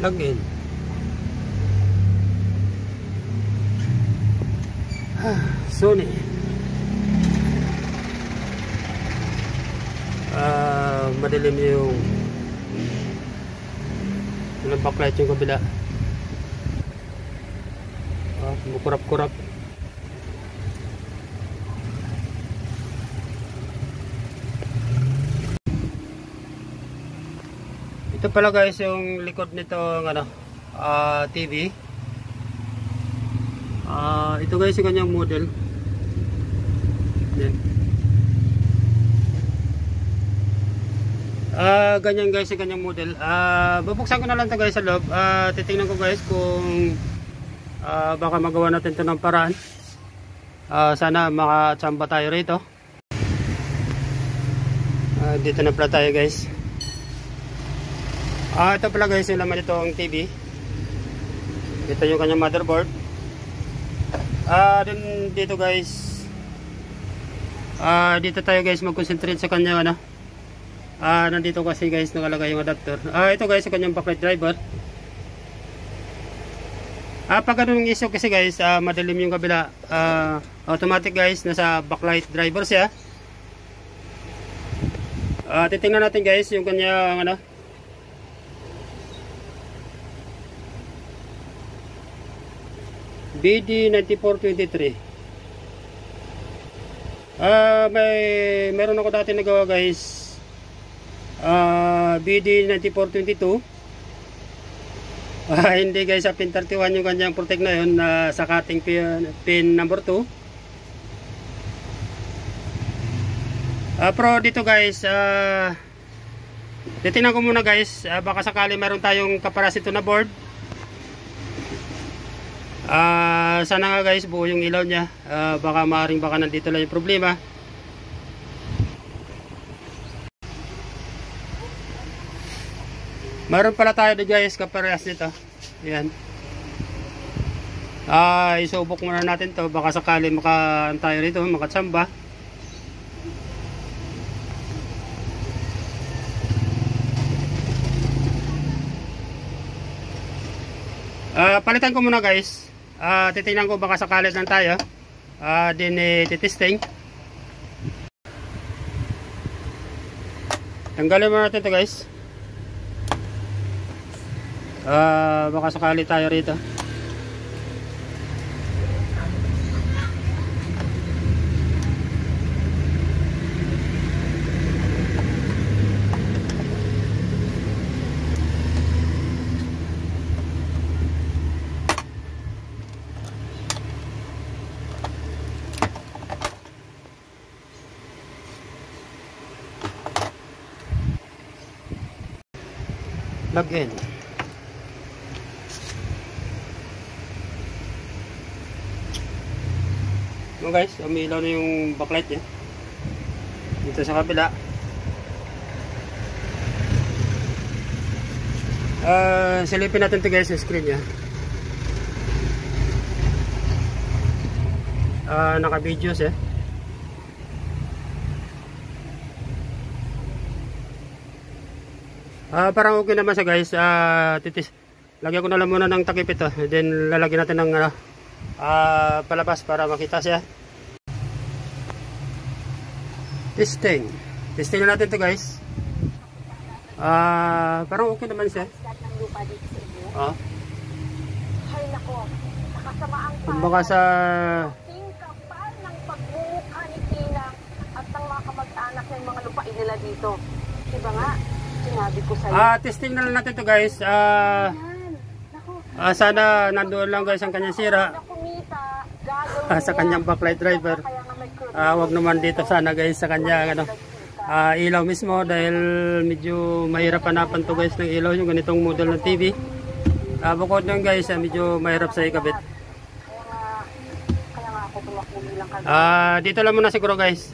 Plug in. Sony. Madilim yung backlight yung kabila. Kurap-kurap. Ito pala guys yung likod nito ng TV. Ito guys yung kanyang model. Yan. Ganyan guys yung kanyang model. Bubuksan ko na lang ito guys sa loob. Titingnan ko guys kung baka magawa natin ito ng paraan. Sana makatsamba tayo rito. Dito na pala tayo guys. Ito pala guys yung laman nito ang TV. Ito yung kanyang motherboard. Dito guys, dito tayo guys mag-concentrate sa kanyang nandito kasi guys nakalagay yung adapter. Ito guys sa kanyang backlight driver. Pag ganun yung issue kasi guys, madilim yung kabila, automatic guys nasa backlight driver siya. Titingnan natin guys yung kanyang BD9423. Meron ako dati nagawa guys, BD9422. Hindi guys, sa pin 31 yung kanyang protect na yun, sa cutting pin number 2. Pero dito guys, titingnan ko muna guys, baka sakali meron tayong capacitor na board. Sana nga guys buo yung ilaw niya. Baka nandito lang yung problema. Meron pala tayo dito guys kaparehas nito. Ayan. Isubok muna natin to, baka sakali tayo rito makatsamba. Palitan ko muna guys. Titingnan ko baka sakali lang tayo. Titesting. Tanggalin muna natin ito guys. Baka sakali tayo rito. Plug in. Guys, umilaw na yung backlight niya dito sa kabila. Silipin natin ito guys sa screen niya. Naka videos parang okay naman siya guys. Lagyan ko na lang muna ng takip ito, then lalagyan natin ng palabas para makita siya. Testing na natin ito guys. Parang okay naman siya. Kumbaga sa kapal ng pagmumukha ni Tina at ng mga kamag-anak ng mga lupain nila dito. Diba nga? Sinabi ko sa'yo. Testing na lang natin ito guys. Sana nandoon lang guys ang kanyang sira sa kanyang backlight driver. Wag naman dito sana guys sa kanyang ilaw mismo, dahil medyo mahirap hanapan to guys ng ilaw yung ganitong model ng TV. Bukod doon guys, medyo mahirap sa ikabit. Kaya nga ako tumakbo bilang kagaya. Dito lang muna siguro guys.